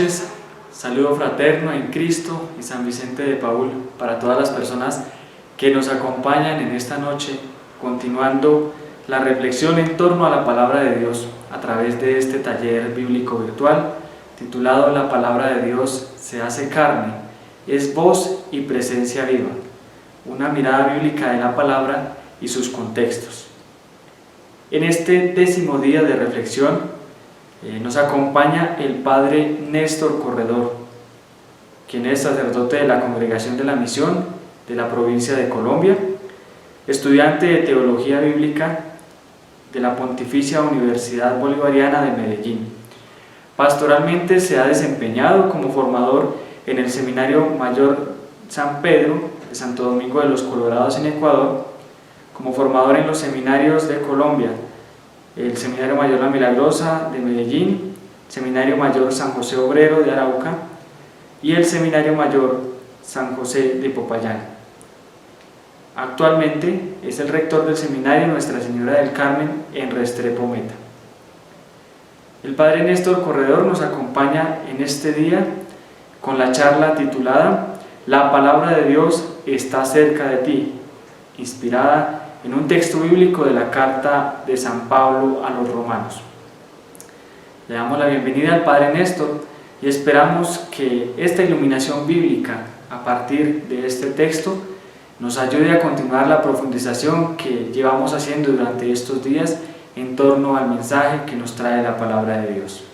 noches, saludo fraterno en Cristo y San Vicente de Paúl para todas las personas que nos acompañan en esta noche, continuando la reflexión en torno a la palabra de Dios a través de este taller bíblico virtual titulado La palabra de Dios se hace carne, es voz y presencia viva, una mirada bíblica de la palabra y sus contextos. En este 10º día de reflexión nos acompaña el Padre Néstor Corredor, quien es sacerdote de la Congregación de la Misión de la provincia de Colombia, estudiante de Teología Bíblica de la Pontificia Universidad Bolivariana de Medellín. Pastoralmente se ha desempeñado como formador en el Seminario Mayor San Pedro de Santo Domingo de los Colorados en Ecuador, como formador en los seminarios de Colombia, el Seminario Mayor La Milagrosa de Medellín, Seminario Mayor San José Obrero de Arauca y el Seminario Mayor San José de Popayán. Actualmente es el rector del Seminario Nuestra Señora del Carmen en Restrepo Meta. El Padre Néstor Corredor nos acompaña en este día con la charla titulada La palabra de Dios está cerca de ti, inspirada en un texto bíblico de la carta de San Pablo a los romanos. Le damos la bienvenida al Padre Néstor y esperamos que esta iluminación bíblica a partir de este texto nos ayude a continuar la profundización que llevamos haciendo durante estos días en torno al mensaje que nos trae la palabra de Dios.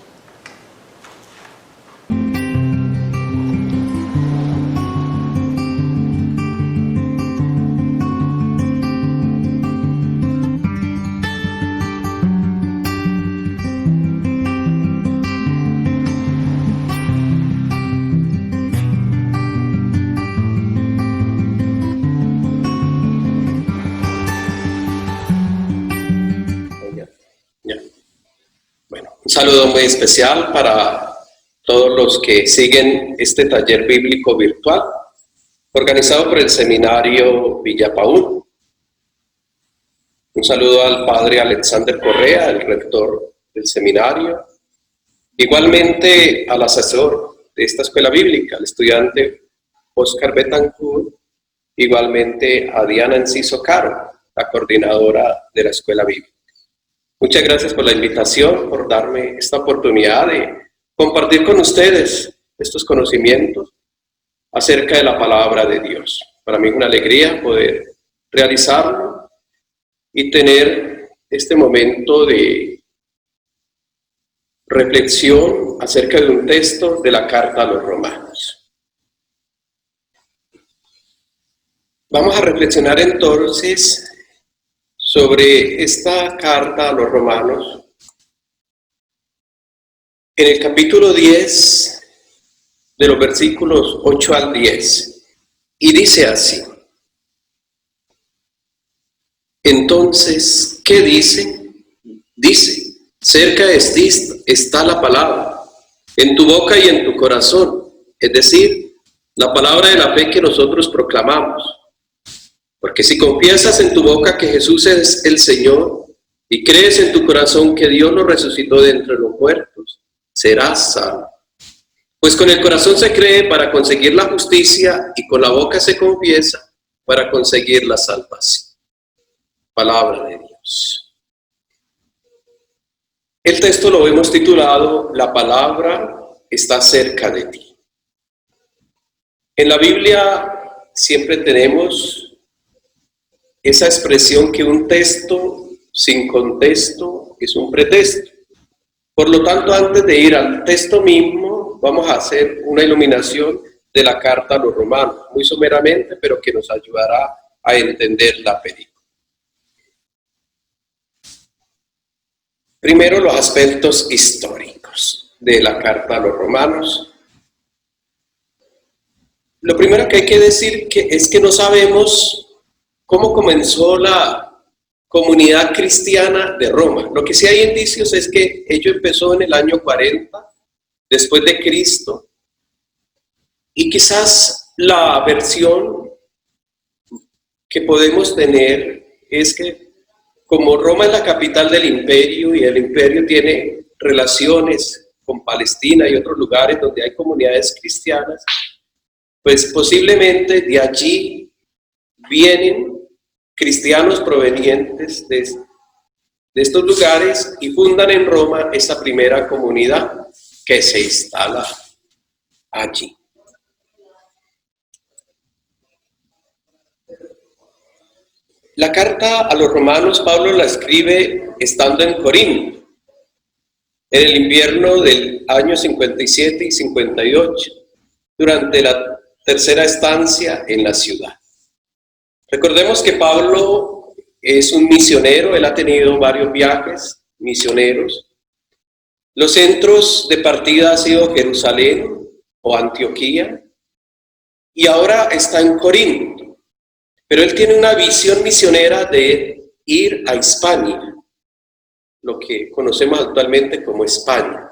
Un saludo muy especial para todos los que siguen este taller bíblico virtual, organizado por el Seminario Villa Paúl. Un saludo al Padre Alexander Correa, el rector del seminario. Igualmente al asesor de esta escuela bíblica, el estudiante Oscar Betancourt. Igualmente a Diana Enciso Caro, la coordinadora de la escuela bíblica. Muchas gracias por la invitación, por darme esta oportunidad de compartir con ustedes estos conocimientos acerca de la palabra de Dios. Para mí es una alegría poder realizarlo y tener este momento de reflexión acerca de un texto de la carta a los romanos. Vamos a reflexionar entonces sobre esta carta a los romanos, en el capítulo 10, de los versículos 8 al 10, y dice así: Entonces, ¿qué dice? Dice, cerca de ti está la palabra, en tu boca y en tu corazón, es decir, la palabra de la fe que nosotros proclamamos. Porque si confiesas en tu boca que Jesús es el Señor y crees en tu corazón que Dios lo resucitó de entre los muertos, serás salvo. Pues con el corazón se cree para conseguir la justicia y con la boca se confiesa para conseguir la salvación. Palabra de Dios. El texto lo hemos titulado La palabra está cerca de ti. En la Biblia siempre tenemos esa expresión que un texto sin contexto es un pretexto. Por lo tanto, antes de ir al texto mismo, vamos a hacer una iluminación de la carta a los romanos, muy someramente, pero que nos ayudará a entender la película. Primero, los aspectos históricos de la carta a los romanos. Lo primero que hay que decir es que no sabemos cómo comenzó la comunidad cristiana de Roma. Lo que sí hay indicios es que ello empezó en el año 40 después de Cristo, y quizás la versión que podemos tener es que como Roma es la capital del imperio y el imperio tiene relaciones con Palestina y otros lugares donde hay comunidades cristianas, pues posiblemente de allí vienen cristianos provenientes de estos lugares y fundan en Roma esa primera comunidad que se instala allí. La carta a los romanos Pablo la escribe estando en Corinto, en el invierno del año 57 y 58, durante la tercera estancia en la ciudad. Recordemos que Pablo es un misionero, él ha tenido varios viajes misioneros. Los centros de partida han sido Jerusalén o Antioquía, y ahora está en Corinto. Pero él tiene una visión misionera de ir a Hispania, lo que conocemos actualmente como España.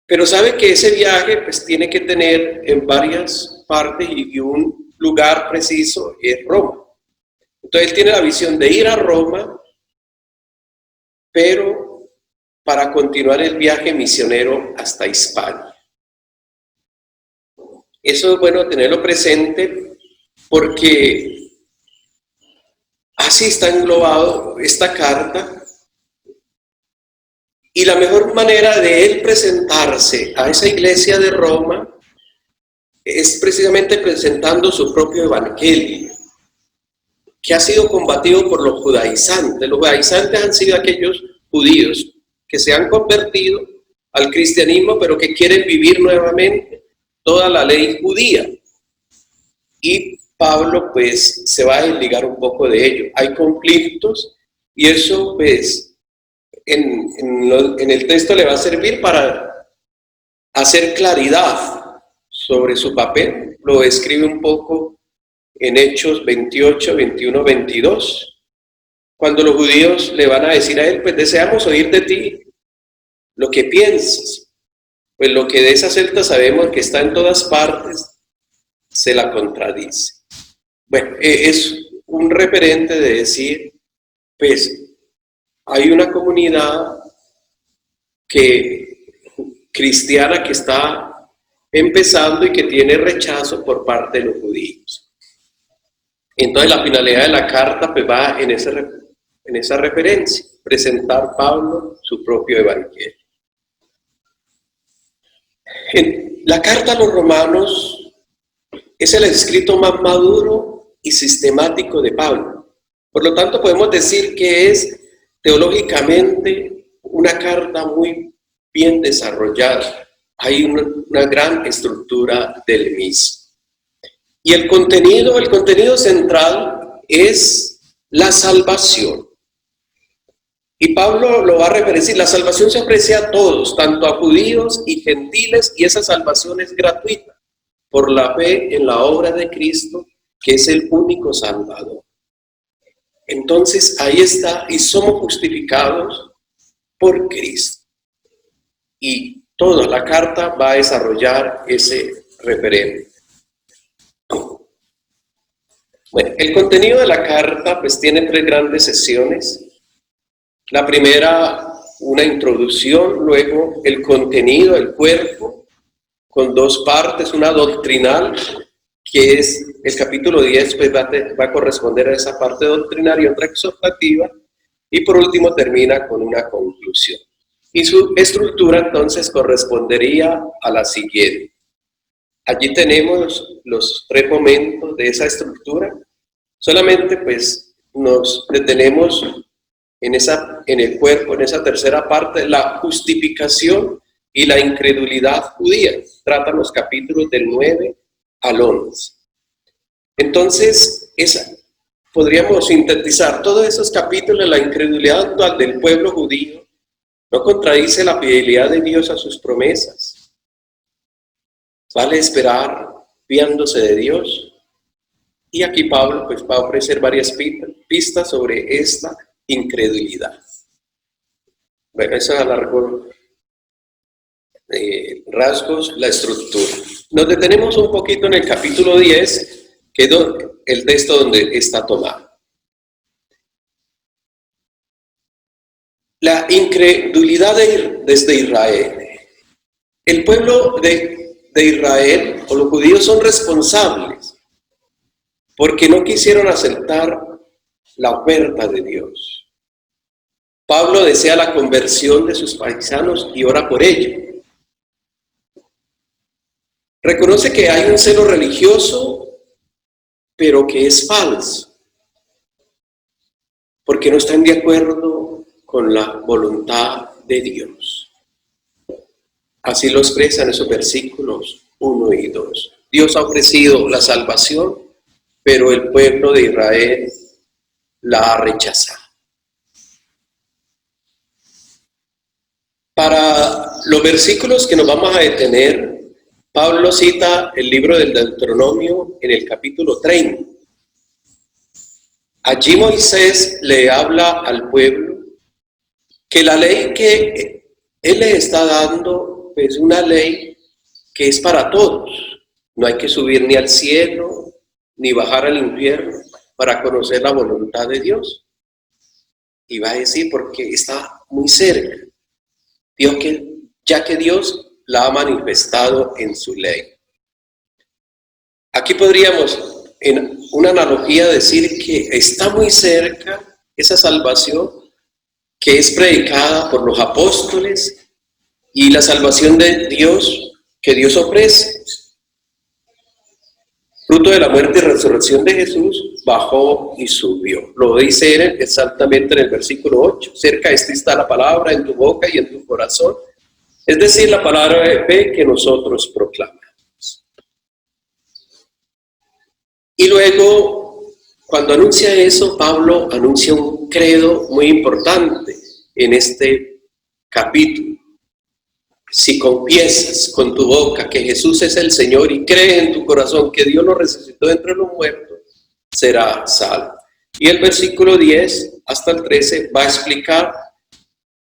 Pero sabe que ese viaje pues tiene que tener en varias partes y un lugar preciso es Roma. Entonces él tiene la visión de ir a Roma, pero para continuar el viaje misionero hasta Hispania. Eso es bueno tenerlo presente porque así está englobado esta carta y la mejor manera de él presentarse a esa iglesia de Roma es precisamente presentando su propio evangelio, que ha sido combatido por los judaizantes. Los judaizantes han sido aquellos judíos que se han convertido al cristianismo, pero que quieren vivir nuevamente toda la ley judía. Y Pablo pues se va a desligar un poco de ello. Hay conflictos y eso pues en el texto le va a servir para hacer claridad sobre su papel. Lo escribe un poco en Hechos 28, 21, 22, cuando los judíos le van a decir a él, pues deseamos oír de ti lo que piensas, pues lo que de esa secta sabemos que está en todas partes, se la contradice. Bueno, es un referente de decir, pues hay una comunidad cristiana que está empezando y que tiene rechazo por parte de los judíos. Entonces la finalidad de la carta pues va en esa referencia, presentar Pablo su propio evangelio. La carta a los romanos es el escrito más maduro y sistemático de Pablo. Por lo tanto, podemos decir que es teológicamente una carta muy bien desarrollada. Hay una gran estructura del mismo. Y el contenido central es la salvación. Y Pablo lo va a referir, la salvación se ofrece a todos, tanto a judíos y gentiles, y esa salvación es gratuita, por la fe en la obra de Cristo, que es el único Salvador. Entonces ahí está, y somos justificados por Cristo. Y toda la carta va a desarrollar ese referente. Bueno, el contenido de la carta pues tiene 3 grandes secciones. La primera, una introducción, luego el contenido, el cuerpo, con 2 partes, una doctrinal, que es el capítulo 10, pues va a corresponder a esa parte doctrinal y otra exhortativa, y por último termina con una conclusión. Y su estructura entonces correspondería a la siguiente. Allí tenemos los 3 momentos de esa estructura. Solamente pues nos detenemos en el cuerpo, en esa tercera parte, la justificación y la incredulidad judía. Tratan los capítulos del 9 al 11. Entonces, podríamos sintetizar todos esos capítulos. La incredulidad actual del pueblo judío no contradice la fidelidad de Dios a sus promesas. Vale esperar fiándose de Dios. Y aquí Pablo pues va a ofrecer varias pistas sobre esta incredulidad. Bueno, eso es a largo rasgos la estructura. Nos detenemos un poquito en el capítulo 10, que es el texto donde está tomado. la incredulidad desde Israel. El pueblo de Israel o los judíos son responsables porque no quisieron aceptar la oferta de Dios. Pablo desea la conversión de sus paisanos y ora por ello. Reconoce que hay un celo religioso, pero que es falso, porque no están de acuerdo con la voluntad de Dios. Así lo expresan esos versículos 1 y 2. Dios ha ofrecido la salvación, pero el pueblo de Israel la ha rechazado. Para los versículos que nos vamos a detener, Pablo cita el libro del Deuteronomio en el capítulo 30. Allí Moisés le habla al pueblo que la ley que él le está dando es una ley que es para todos. No hay que subir ni al cielo ni bajar al infierno para conocer la voluntad de Dios. Y va a decir porque está muy cerca. Ya que Dios la ha manifestado en su ley. Aquí podríamos, en una analogía, decir que está muy cerca esa salvación que es predicada por los apóstoles y la salvación de Dios que Dios ofrece. Fruto de la muerte y resurrección de Jesús, bajó y subió. Lo dice él exactamente en el versículo 8. Cerca está la palabra en tu boca y en tu corazón. Es decir, la palabra de fe que nosotros proclamamos. Y luego, cuando anuncia eso, Pablo anuncia un credo muy importante en este capítulo. Si confiesas con tu boca que Jesús es el Señor y crees en tu corazón que Dios lo resucitó de entre los muertos, serás salvo. Y el versículo 10 hasta el 13 va a explicar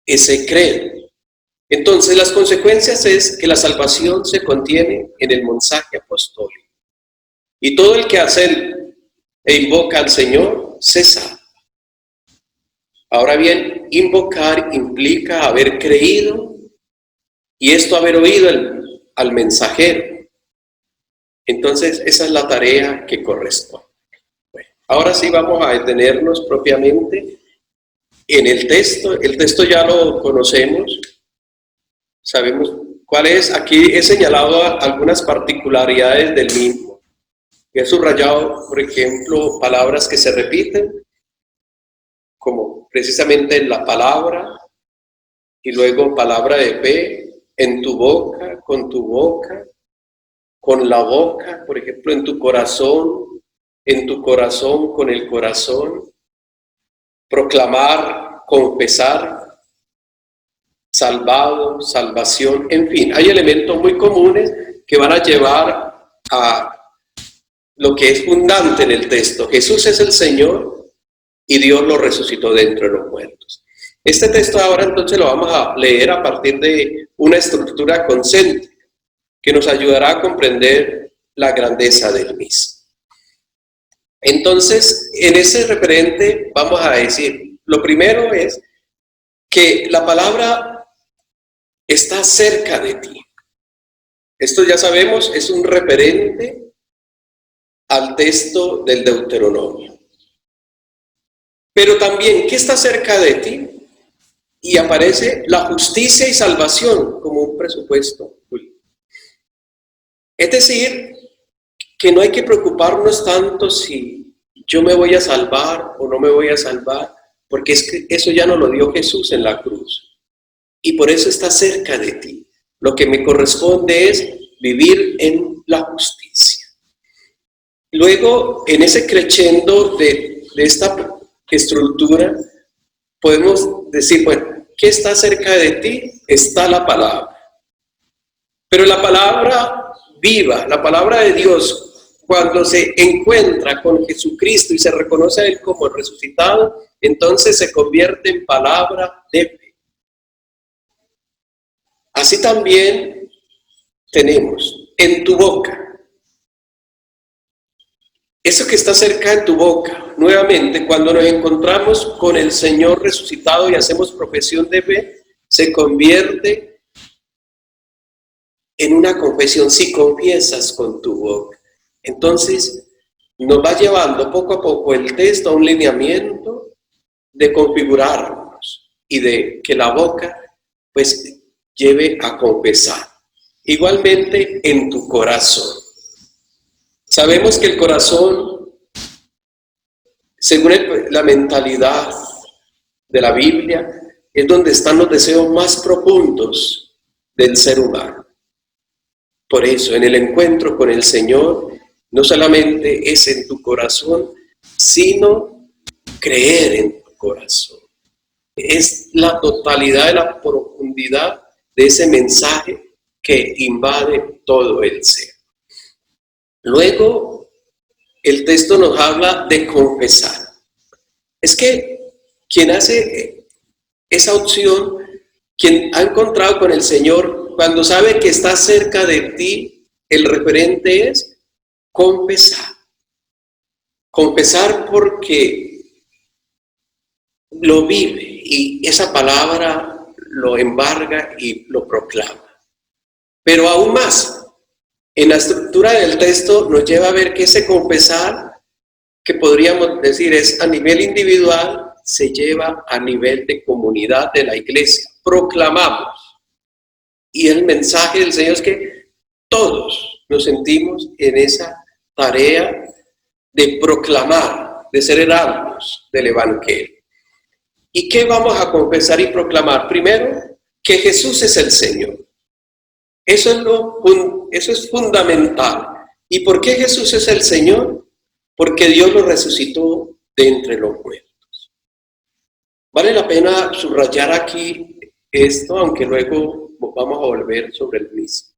ese credo. Entonces, las consecuencias es que la salvación se contiene en el mensaje apostólico. Y todo el que hace e invoca al Señor se salva. Ahora bien, invocar implica haber creído y esto haber oído al mensajero. Entonces, esa es la tarea que corresponde. Bueno, ahora sí vamos a detenernos propiamente en el texto. El texto ya lo conocemos, sabemos cuál es. Aquí he señalado algunas particularidades del mismo. He subrayado, por ejemplo, palabras que se repiten, como precisamente la palabra, y luego palabra de fe, en tu boca, con la boca, por ejemplo, en tu corazón, con el corazón, proclamar, confesar, salvado, salvación, en fin, hay elementos muy comunes que van a llevar a lo que es fundante en el texto. Jesús es el Señor y Dios lo resucitó de entre los muertos. Este texto ahora entonces lo vamos a leer a partir de una estructura concéntrica que nos ayudará a comprender la grandeza del mismo. Entonces, en ese referente vamos a decir, lo primero es que la palabra está cerca de ti. Esto ya sabemos, es un referente al texto del Deuteronomio. Pero también, ¿qué está cerca de ti? Y aparece la justicia y salvación como un presupuesto. Es decir, que no hay que preocuparnos tanto si yo me voy a salvar o no me voy a salvar, porque es que eso ya no lo dio Jesús en la cruz. Y por eso está cerca de ti. Lo que me corresponde es vivir en la justicia. Luego, en ese crescendo de esta estructura, podemos decir, bueno, ¿qué está cerca de ti? Está la palabra. Pero la palabra viva, la palabra de Dios, cuando se encuentra con Jesucristo y se reconoce a Él como el resucitado, entonces se convierte en palabra de fe. Así también tenemos en tu boca. Eso que está cerca en tu boca, nuevamente, cuando nos encontramos con el Señor resucitado y hacemos profesión de fe, se convierte en una confesión. Si confiesas con tu boca, entonces nos va llevando poco a poco el texto a un lineamiento de configurarnos y de que la boca pues lleve a confesar. Igualmente en tu corazón. Sabemos que el corazón, según la mentalidad de la Biblia, es donde están los deseos más profundos del ser humano. Por eso, en el encuentro con el Señor, no solamente es en tu corazón, sino creer en tu corazón. Es la totalidad de la profundidad de ese mensaje que invade todo el ser. Luego, el texto nos habla de confesar. Es que quien hace esa opción, quien ha encontrado con el Señor, cuando sabe que está cerca de ti, el referente es confesar. Confesar porque lo vive y esa palabra lo embarga y lo proclama. Pero aún más, en la estructura del texto nos lleva a ver que ese confesar, que podríamos decir es a nivel individual, se lleva a nivel de comunidad de la iglesia. Proclamamos. Y el mensaje del Señor es que todos nos sentimos en esa tarea de proclamar, de ser heraldos del Evangelio. ¿Y qué vamos a confesar y proclamar? Primero, que Jesús es el Señor. Eso es fundamental. ¿Y por qué Jesús es el Señor? Porque Dios lo resucitó de entre los muertos. Vale la pena subrayar aquí esto, aunque luego vamos a volver sobre el mismo.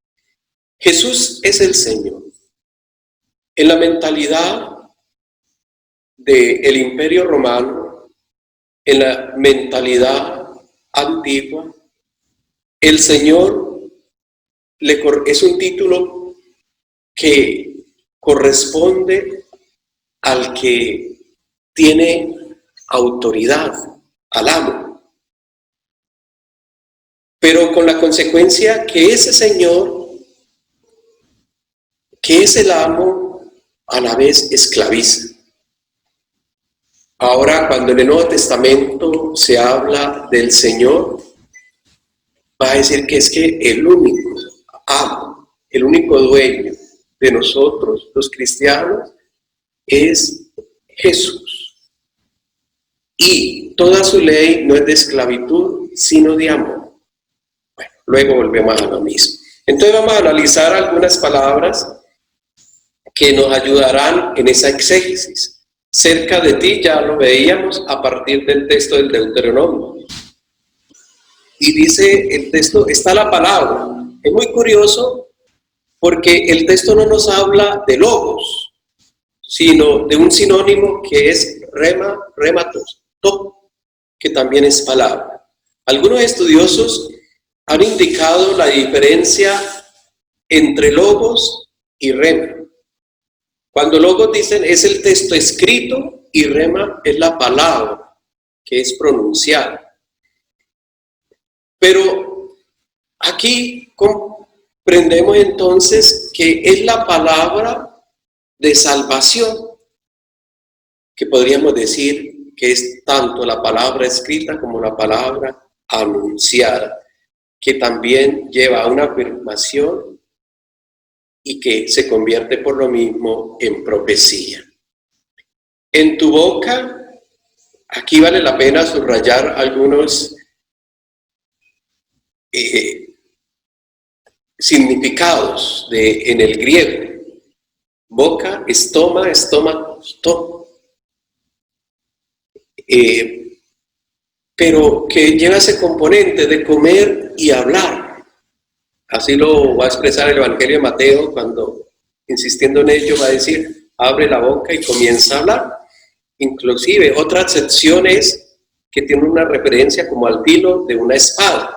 Jesús es el Señor. En la mentalidad del Imperio Romano, en la mentalidad antigua, el Señor es un título que corresponde al que tiene autoridad, al amo. Pero con la consecuencia que ese Señor, que es el amo, a la vez esclaviza. Ahora, cuando en el Nuevo Testamento se habla del Señor, va a decir que es que el único amo, el único dueño de nosotros, los cristianos, es Jesús. Y toda su ley no es de esclavitud, sino de amor. Bueno, luego volvemos a lo mismo. Entonces vamos a analizar algunas palabras que nos ayudarán en esa exégesis. Cerca de ti, ya lo veíamos a partir del texto del Deuteronomio. Y dice el texto, está la palabra. Es muy curioso porque el texto no nos habla de logos, sino de un sinónimo que es rematos, que también es palabra. Algunos estudiosos han indicado la diferencia entre logos y rema. Cuando logos dicen es el texto escrito y rema es la palabra que es pronunciada. Pero aquí comprendemos entonces que es la palabra de salvación, que podríamos decir que es tanto la palabra escrita como la palabra anunciada, que también lleva a una afirmación y que se convierte por lo mismo en profecía. En tu boca, aquí vale la pena subrayar algunos significados en el griego. Boca, estómago. Pero que lleva ese componente de comer y hablar. Así lo va a expresar el Evangelio de Mateo cuando, insistiendo en ello, va a decir, abre la boca y comienza a hablar. Inclusive, otra acepción es que tiene una referencia como al filo de una espada,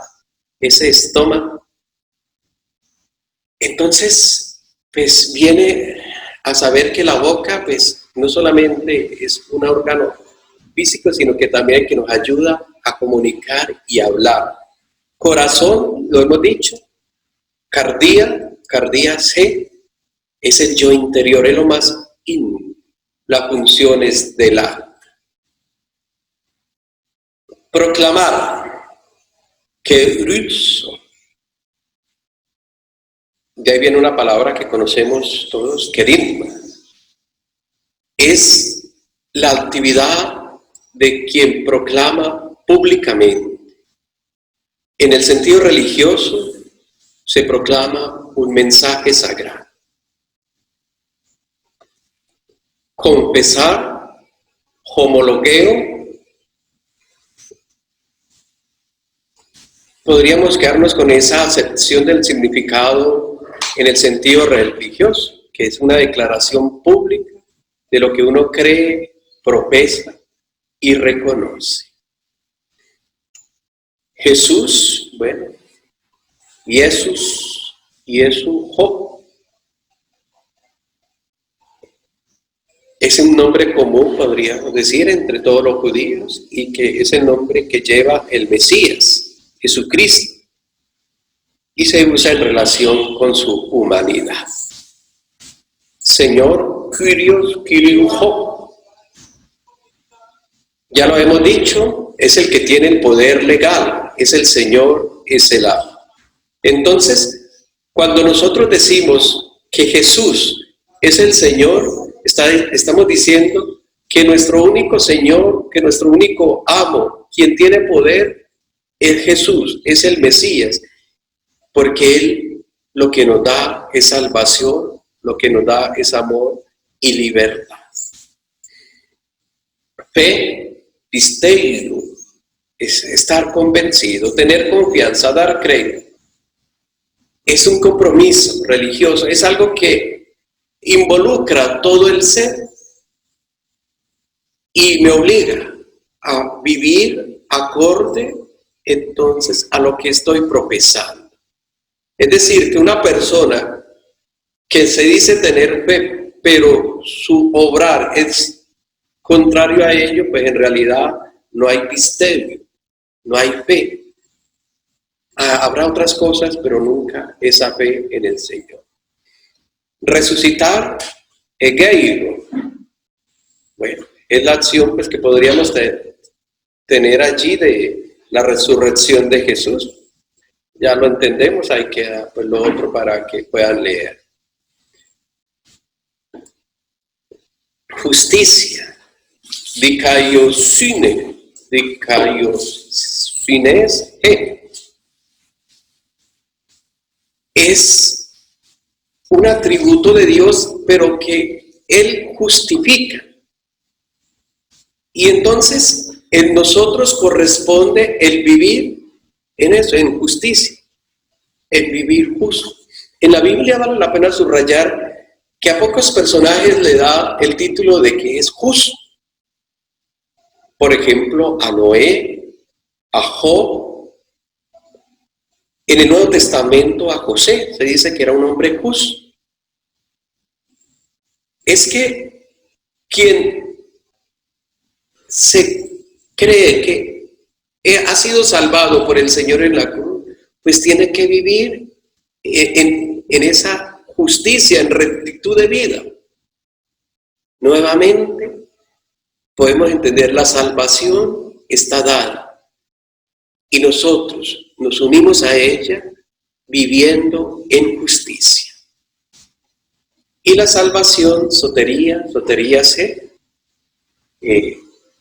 ese estómago. Entonces, pues viene a saber que la boca, pues, no solamente es un órgano físico, sino que también que nos ayuda a comunicar y hablar. Corazón, lo hemos dicho, cardía C, es el yo interior, es lo más íntimo. Las funciones del alma. Proclamar, keruzo. De ahí viene una palabra que conocemos todos, kerigma. Es la actividad de quien proclama públicamente. En el sentido religioso se proclama un mensaje sagrado. Confesar, homologueo. Podríamos quedarnos con esa acepción del significado en el sentido religioso, que es una declaración pública de lo que uno cree, profesa y reconoce. Jesús, bueno, Jesús, Job, es un nombre común, podríamos decir, entre todos los judíos, y que es el nombre que lleva el Mesías, Jesucristo, y se usa en relación con su humanidad. Señor, Kyrios, Job. Ya lo hemos dicho, es el que tiene el poder legal, es el Señor, es el amo. Entonces, cuando nosotros decimos que Jesús es el Señor, estamos diciendo que nuestro único Señor, que nuestro único amo, quien tiene poder, es Jesús, es el Mesías, porque Él lo que nos da es salvación, lo que nos da es amor y libertad. Fe, pisteiro, es estar convencido, tener confianza, dar crédito. Es un compromiso religioso, es algo que involucra todo el ser y me obliga a vivir acorde entonces a lo que estoy profesando. Es decir, que una persona que se dice tener fe, pero su obrar es contrario a ello, pues en realidad no hay pisterio, no hay fe. Habrá otras cosas, pero nunca esa fe en el Señor. Resucitar, egeiro. Bueno, es la acción pues, que podríamos tener allí de la resurrección de Jesús. Ya lo entendemos, ahí queda pues, lo otro para que puedan leer. Justicia, dikaiosune es un atributo de Dios, pero que Él justifica. Y entonces en nosotros corresponde el vivir en eso, en justicia, el vivir justo. En la Biblia vale la pena subrayar que a pocos personajes le da el título de que es justo. Por ejemplo, a Noé, a Job. En el Nuevo Testamento a José se dice que era un hombre justo. Es que quien se cree que ha sido salvado por el Señor en la cruz, pues tiene que vivir en esa justicia, en rectitud de vida. Nuevamente, podemos entender la salvación está dada y nosotros nos unimos a ella viviendo en justicia. Y la salvación, sotería se,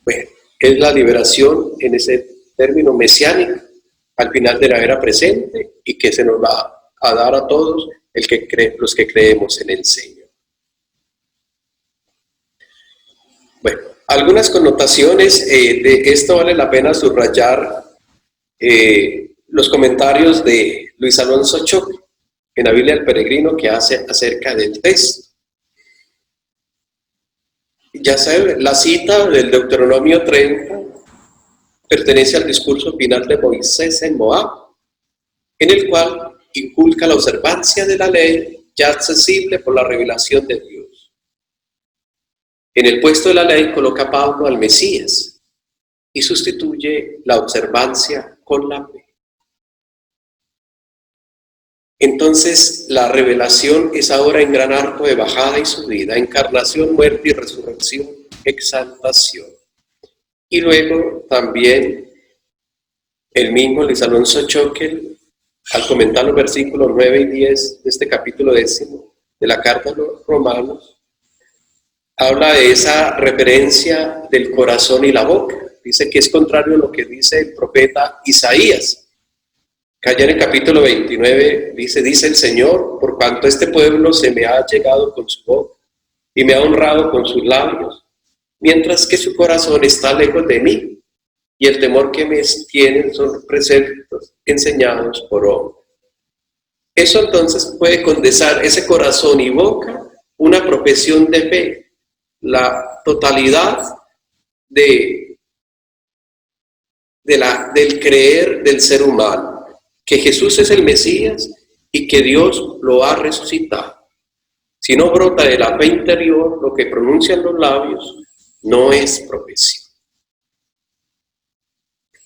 bueno, es la liberación en ese término mesiánico al final de la era presente y que se nos va a dar a todos los que creemos en el Señor. Bueno, algunas connotaciones de esto vale la pena subrayar los comentarios de Luis Alonso Choque en la Biblia del Peregrino que hace acerca del texto. Ya saben, la cita del Deuteronomio 30 pertenece al discurso final de Moisés en Moab, en el cual inculca la observancia de la ley ya accesible por la revelación de Dios. En el puesto de la ley coloca a Pablo al Mesías y sustituye la observancia con la fe. Entonces la revelación es ahora en gran arco de bajada y subida, encarnación, muerte y resurrección, exaltación. Y luego también el mismo Luis Alonso Choquel, al comentar los versículos 9 y 10 de este capítulo 10 de la carta a los Romanos, habla de esa referencia del corazón y la boca. Dice que es contrario a lo que dice el profeta Isaías. Que allá en el capítulo 29 dice el Señor, por cuanto este pueblo se me ha llegado con su boca y me ha honrado con sus labios, mientras que su corazón está lejos de mí y el temor que me tienen son preceptos enseñados por hombre. Eso entonces puede condensar ese corazón y boca, una profesión de fe, la totalidad del creer del ser humano, que Jesús es el Mesías y que Dios lo ha resucitado. Si no brota de la fe interior, lo que pronuncian los labios no es profesión.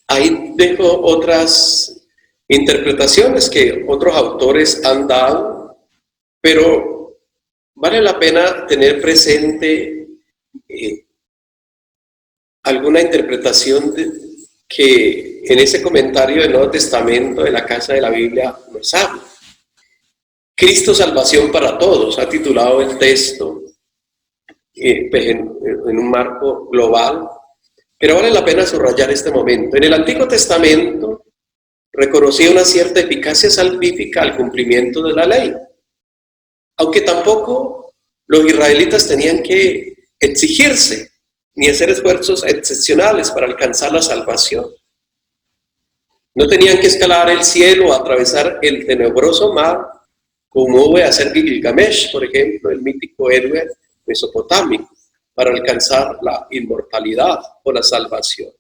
Ahí dejo otras interpretaciones que otros autores han dado, pero vale la pena tener presente alguna interpretación que en ese comentario del Nuevo Testamento de la Casa de la Biblia nos habla. Cristo salvación para todos, ha titulado el texto en un marco global, pero vale la pena subrayar este momento. En el Antiguo Testamento reconocía una cierta eficacia salvífica al cumplimiento de la ley, aunque tampoco los israelitas tenían que exigirse ni hacer esfuerzos excepcionales para alcanzar la salvación. No tenían que escalar el cielo o atravesar el tenebroso mar, como hubo de hacer Gilgamesh, por ejemplo, el mítico héroe mesopotámico, para alcanzar la inmortalidad o la salvación.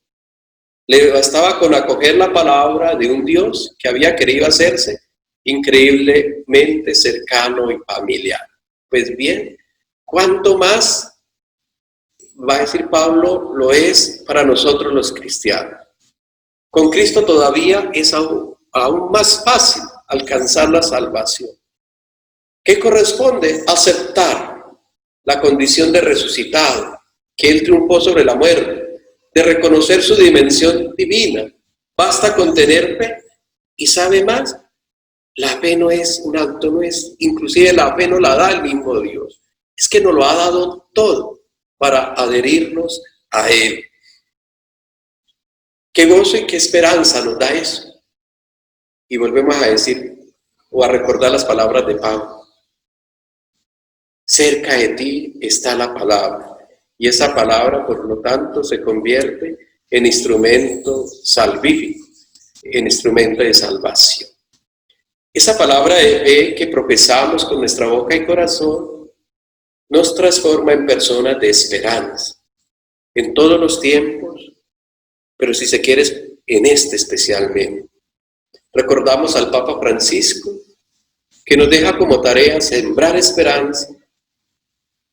Le bastaba con acoger la palabra de un Dios que había querido hacerse increíblemente cercano y familiar. Pues bien, ¿cuánto más, va a decir Pablo, lo es para nosotros los cristianos? Con Cristo todavía es aún más fácil alcanzar la salvación. ¿Qué corresponde? Aceptar la condición de resucitado, que Él triunfó sobre la muerte, de reconocer su dimensión divina. Basta con tener fe y sabe más. La fe no es un acto, no es, inclusive la fe no la da el mismo Dios. Es que nos lo ha dado todo para adherirnos a Él. Qué gozo y qué esperanza nos da eso. Y volvemos a decir o a recordar las palabras de Pablo. Cerca de ti está la palabra, y esa palabra, por lo tanto, se convierte en instrumento salvífico, en instrumento de salvación. Esa palabra de fe que profesamos con nuestra boca y corazón nos transforma en personas de esperanza, en todos los tiempos, pero si se quiere, en este especialmente. Recordamos al Papa Francisco, que nos deja como tarea sembrar esperanza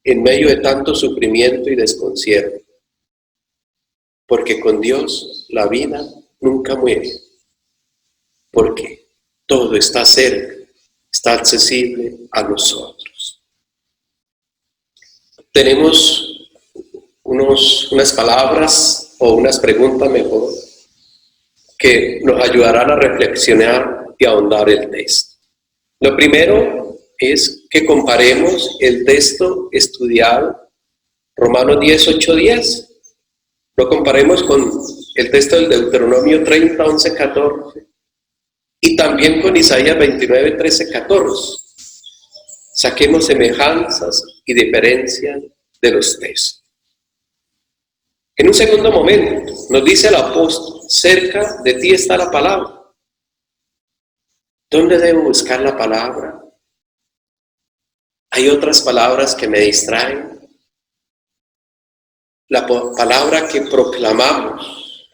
en medio de tanto sufrimiento y desconcierto, porque con Dios la vida nunca muere, porque todo está cerca, está accesible a nosotros. Tenemos unas palabras o unas preguntas mejor que nos ayudarán a reflexionar y ahondar el texto. Lo primero es que comparemos el texto estudiado, Romanos 10, 8, 10. Lo comparemos con el texto del Deuteronomio 30, 11, 14 y también con Isaías 29, 13, 14. Saquemos semejanzas y diferencias de los textos. En un segundo momento, nos dice el apóstol, cerca de ti está la palabra. ¿Dónde debo buscar la palabra? Hay otras palabras que me distraen. La palabra que proclamamos,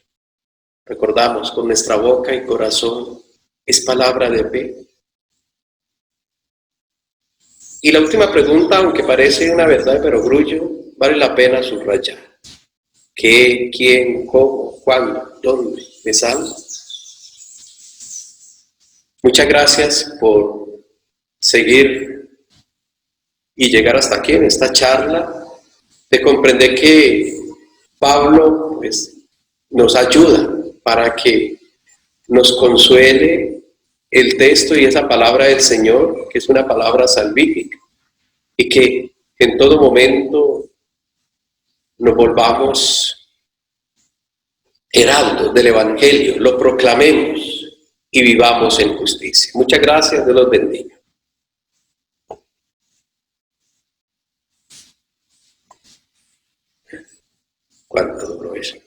recordamos, con nuestra boca y corazón, es palabra de fe. Y la última pregunta, aunque parece una verdad de perogrullo, vale la pena subrayar. ¿Qué, quién, cómo, cuándo, dónde me salva? Muchas gracias por seguir y llegar hasta aquí en esta charla, de comprender que Pablo pues, nos ayuda para que nos consuele el texto y esa palabra del Señor, que es una palabra salvífica, y que en todo momento nos volvamos heraldos del Evangelio, lo proclamemos y vivamos en justicia. Muchas gracias, Dios los bendiga. ¿Cuánto duró eso?